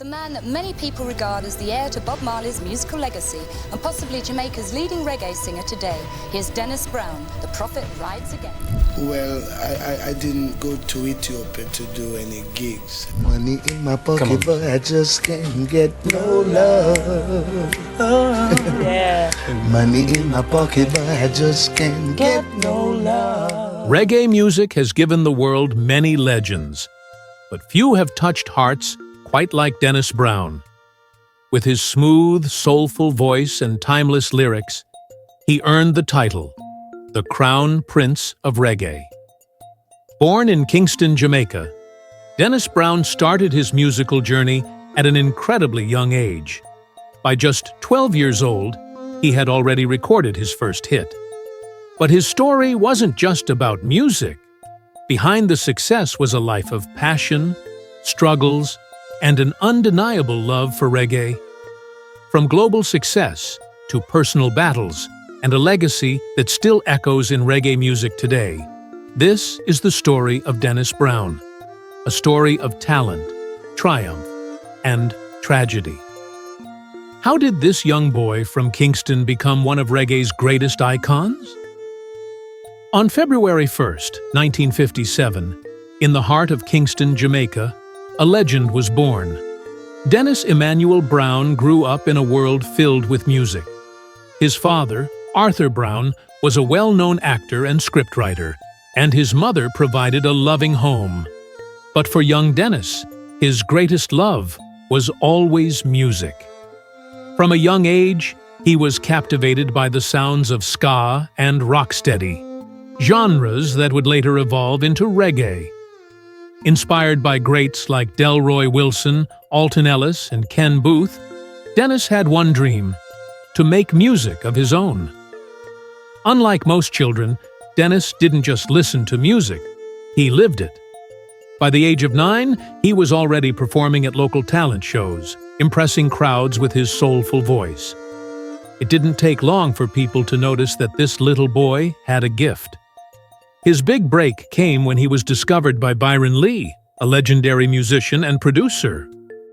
The man that many people regard as the heir to Bob Marley's musical legacy and possibly Jamaica's leading reggae singer today. Here's Dennis Brown, The Prophet Rides Again. Well, I didn't go to Ethiopia to do any gigs. Money in my pocket, but I just can't get no love. Oh, yeah. Money in my pocket, but I just can't get no love. Reggae music has given the world many legends, but few have touched hearts quite like Dennis Brown. With his smooth, soulful voice and timeless lyrics, he earned the title, the Crown Prince of Reggae. Born in Kingston, Jamaica, Dennis Brown started his musical journey at an incredibly young age. By just 12 years old, he had already recorded his first hit. But his story wasn't just about music. Behind the success was a life of passion, struggles, and an undeniable love for reggae. From global success to personal battles and a legacy that still echoes in reggae music today, this is the story of Dennis Brown, a story of talent, triumph, and tragedy. How did this young boy from Kingston become one of reggae's greatest icons? On February 1st, 1957, in the heart of Kingston, Jamaica, a legend was born. Dennis Emmanuel Brown grew up in a world filled with music. His father, Arthur Brown, was a well-known actor and scriptwriter, and his mother provided a loving home. But for young Dennis, his greatest love was always music. From a young age, he was captivated by the sounds of ska and rocksteady, genres that would later evolve into reggae. Inspired by greats like Delroy Wilson, Alton Ellis, and Ken Booth, Dennis had one dream: to make music of his own. Unlike most children, Dennis didn't just listen to music, he lived it. By the age of 9, he was already performing at local talent shows, impressing crowds with his soulful voice. It didn't take long for people to notice that this little boy had a gift. His big break came when he was discovered by Byron Lee, a legendary musician and producer.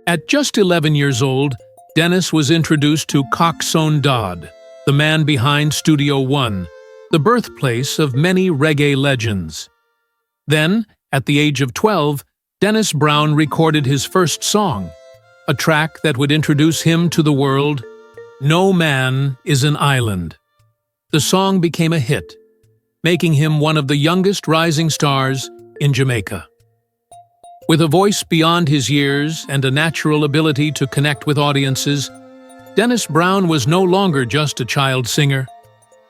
At just 11 years old, Dennis was introduced to Coxsone Dodd, the man behind Studio One, the birthplace of many reggae legends. Then, at the age of 12, Dennis Brown recorded his first song, a track that would introduce him to the world, No Man is an Island. The song became a hit, making him one of the youngest rising stars in Jamaica. With a voice beyond his years and a natural ability to connect with audiences, Dennis Brown was no longer just a child singer.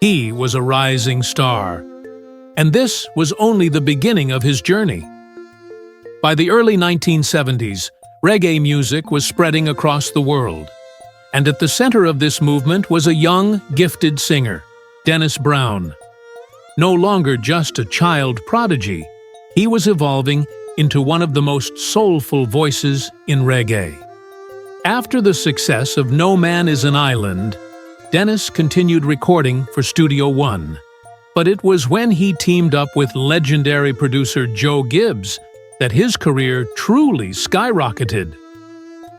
He was a rising star. And this was only the beginning of his journey. By the early 1970s, reggae music was spreading across the world. And at the center of this movement was a young, gifted singer, Dennis Brown. No longer just a child prodigy, he was evolving into one of the most soulful voices in reggae. After the success of No Man is an Island, Dennis continued recording for Studio One. But it was when he teamed up with legendary producer Joe Gibbs that his career truly skyrocketed.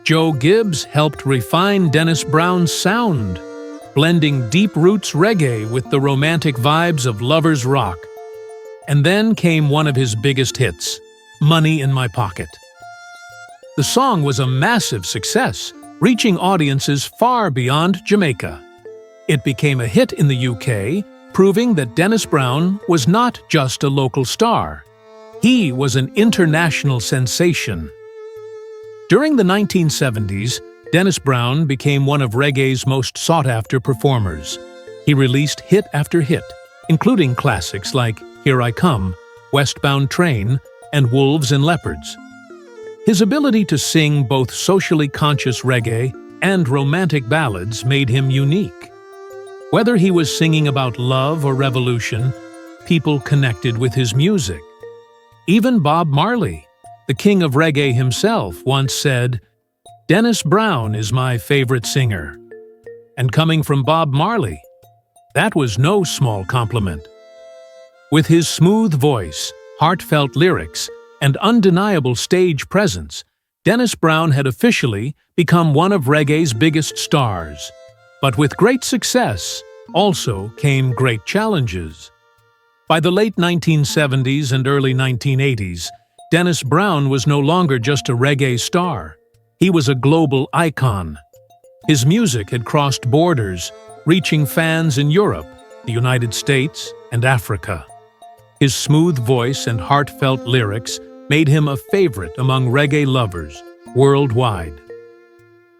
Joe Gibbs helped refine Dennis Brown's sound, blending deep roots reggae with the romantic vibes of lovers rock. And then came one of his biggest hits, Money in My Pocket. The song was a massive success, reaching audiences far beyond Jamaica. It became a hit in the UK, proving that Dennis Brown was not just a local star. He was an international sensation. During the 1970s, Dennis Brown became one of reggae's most sought-after performers. He released hit after hit, including classics like Here I Come, Westbound Train, and Wolves and Leopards. His ability to sing both socially conscious reggae and romantic ballads made him unique. Whether he was singing about love or revolution, people connected with his music. Even Bob Marley, the king of reggae himself, once said, "Dennis Brown is my favorite singer." And coming from Bob Marley, that was no small compliment. With his smooth voice, heartfelt lyrics, and undeniable stage presence, Dennis Brown had officially become one of reggae's biggest stars. But with great success also came great challenges. By the late 1970s and early 1980s, Dennis Brown was no longer just a reggae star. He was a global icon. His music had crossed borders, reaching fans in Europe, the United States, and Africa. His smooth voice and heartfelt lyrics made him a favorite among reggae lovers worldwide.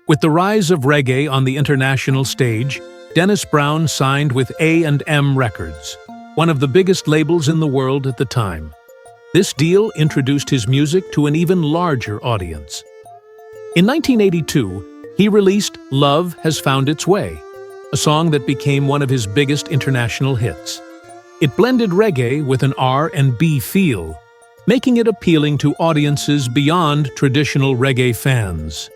With the rise of reggae on the international stage, Dennis Brown signed with A&M Records, one of the biggest labels in the world at the time. This deal introduced his music to an even larger audience. In 1982, he released Love Has Found Its Way, a song that became one of his biggest international hits. It blended reggae with an R&B feel, making it appealing to audiences beyond traditional reggae fans.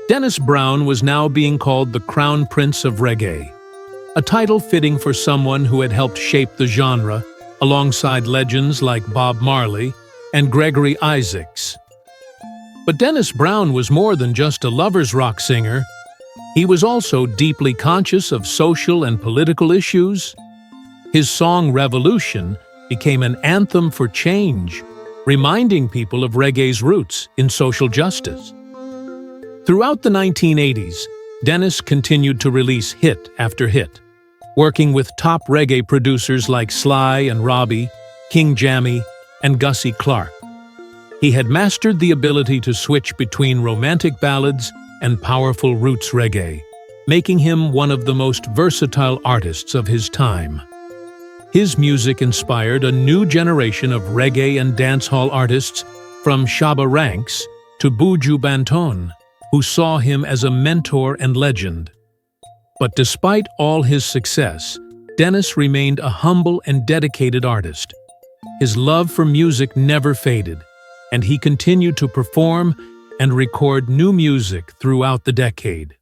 Dennis Brown was now being called the Crown Prince of Reggae, a title fitting for someone who had helped shape the genre alongside legends like Bob Marley and Gregory Isaacs. But Dennis Brown was more than just a lovers rock singer. He was also deeply conscious of social and political issues. His song Revolution became an anthem for change, reminding people of reggae's roots in social justice. Throughout the 1980s, Dennis continued to release hit after hit, working with top reggae producers like Sly and Robbie, King Jammy, and Gussie Clarke. He had mastered the ability to switch between romantic ballads and powerful roots reggae, making him one of the most versatile artists of his time. His music inspired a new generation of reggae and dancehall artists, from Shabba Ranks to Buju Banton, who saw him as a mentor and legend. But despite all his success, Dennis remained a humble and dedicated artist. His love for music never faded, and he continued to perform and record new music throughout the decade.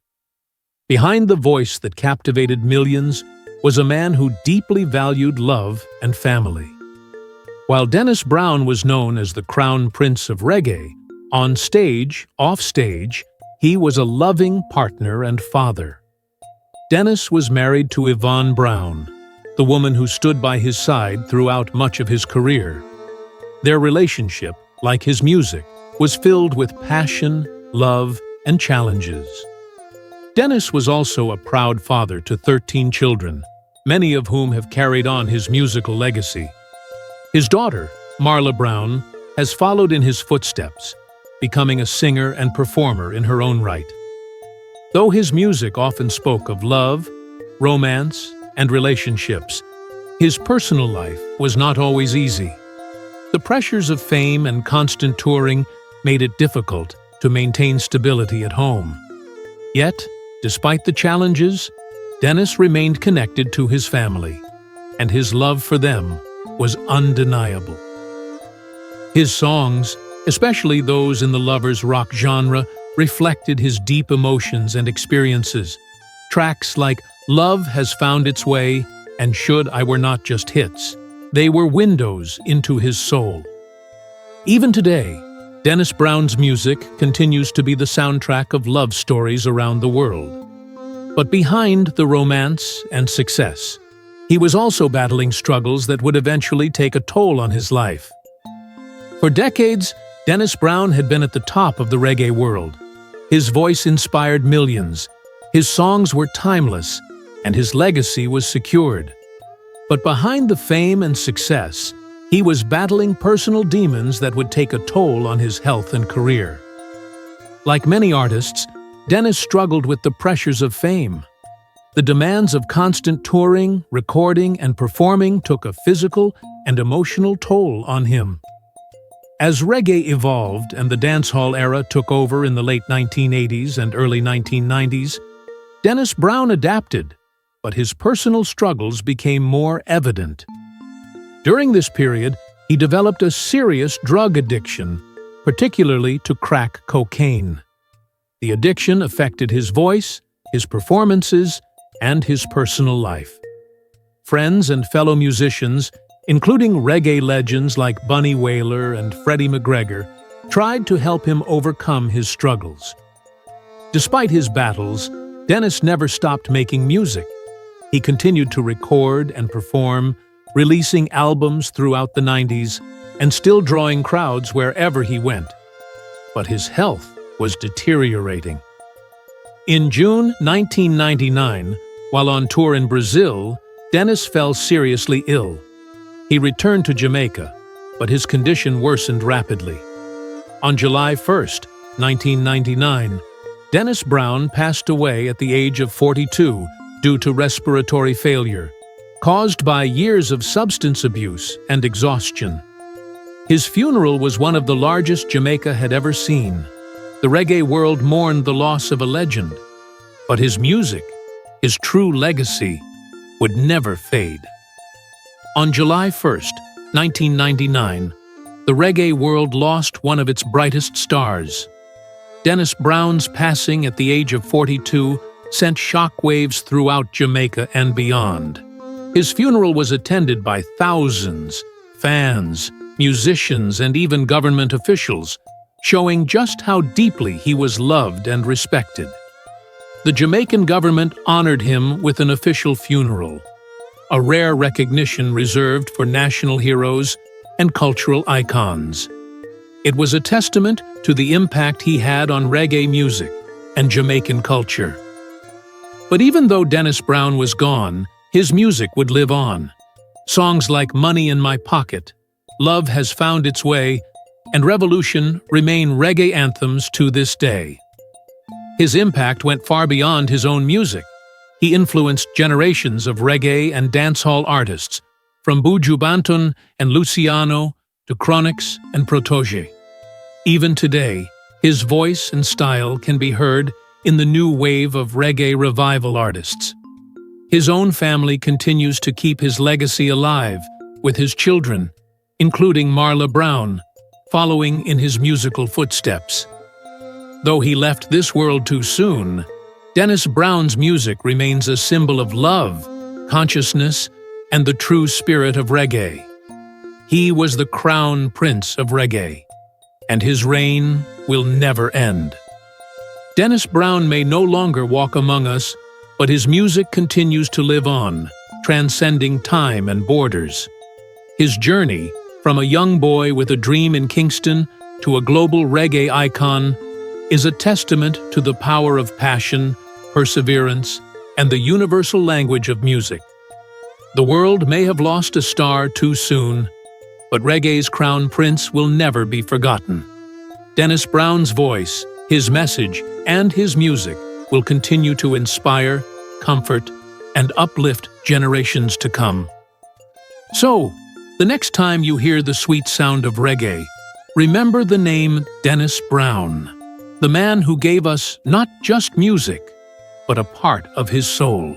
Behind the voice that captivated millions was a man who deeply valued love and family. While Dennis Brown was known as the Crown Prince of Reggae, on stage, off stage, he was a loving partner and father. Dennis was married to Yvonne Brown, the woman who stood by his side throughout much of his career. Their relationship, like his music, was filled with passion, love, and challenges. Dennis was also a proud father to 13 children, many of whom have carried on his musical legacy. His daughter, Marla Brown, has followed in his footsteps, becoming a singer and performer in her own right. Though his music often spoke of love, romance, and relationships, his personal life was not always easy. The pressures of fame and constant touring made it difficult to maintain stability at home. Yet, despite the challenges, Dennis remained connected to his family, and his love for them was undeniable. His songs, especially those in the lovers rock genre, reflected his deep emotions and experiences. Tracks like Love Has Found Its Way and Should I Were Not Just hits, they were windows into his soul. Even today, Dennis Brown's music continues to be the soundtrack of love stories around the world. But behind the romance and success, he was also battling struggles that would eventually take a toll on his life. For decades, Dennis Brown had been at the top of the reggae world. His voice inspired millions, his songs were timeless, and his legacy was secured. But behind the fame and success, he was battling personal demons that would take a toll on his health and career. Like many artists, Dennis struggled with the pressures of fame. The demands of constant touring, recording, and performing took a physical and emotional toll on him. As reggae evolved and the dancehall era took over in the late 1980s and early 1990s, Dennis Brown adapted, but his personal struggles became more evident. During this period, he developed a serious drug addiction, particularly to crack cocaine. The addiction affected his voice, his performances, and his personal life. Friends and fellow musicians, including reggae legends like Bunny Wailer and Freddie McGregor, tried to help him overcome his struggles. Despite his battles, Dennis never stopped making music. He continued to record and perform, releasing albums throughout the 90s and still drawing crowds wherever he went. But his health was deteriorating. In June 1999, while on tour in Brazil, Dennis fell seriously ill. He returned to Jamaica, but his condition worsened rapidly. On July 1st, 1999, Dennis Brown passed away at the age of 42 due to respiratory failure, caused by years of substance abuse and exhaustion. His funeral was one of the largest Jamaica had ever seen. The reggae world mourned the loss of a legend, but his music, his true legacy, would never fade. On July 1st, 1999, the reggae world lost one of its brightest stars. Dennis Brown's passing at the age of 42 sent shockwaves throughout Jamaica and beyond. His funeral was attended by thousands, fans, musicians, and even government officials, showing just how deeply he was loved and respected. The Jamaican government honored him with an official funeral, a rare recognition reserved for national heroes and cultural icons. It was a testament to the impact he had on reggae music and Jamaican culture. But even though Dennis Brown was gone, his music would live on. Songs like Money in My Pocket, Love Has Found Its Way, and Revolution remain reggae anthems to this day. His impact went far beyond his own music. He influenced generations of reggae and dancehall artists, from Buju Banton and Luciano to Chronix and Prodigy. Even today, his voice and style can be heard in the new wave of reggae revival artists. His own family continues to keep his legacy alive, with his children, including Marla Brown, following in his musical footsteps. Though he left this world too soon, Dennis Brown's music remains a symbol of love, consciousness, and the true spirit of reggae. He was the Crown Prince of Reggae, and his reign will never end. Dennis Brown may no longer walk among us, but his music continues to live on, transcending time and borders. His journey, from a young boy with a dream in Kingston to a global reggae icon, is a testament to the power of passion, perseverance, and the universal language of music. The world may have lost a star too soon, but reggae's Crown Prince will never be forgotten. Dennis Brown's voice, his message, and his music will continue to inspire, comfort, and uplift generations to come. So, the next time you hear the sweet sound of reggae, remember the name Dennis Brown, the man who gave us not just music, but a part of his soul.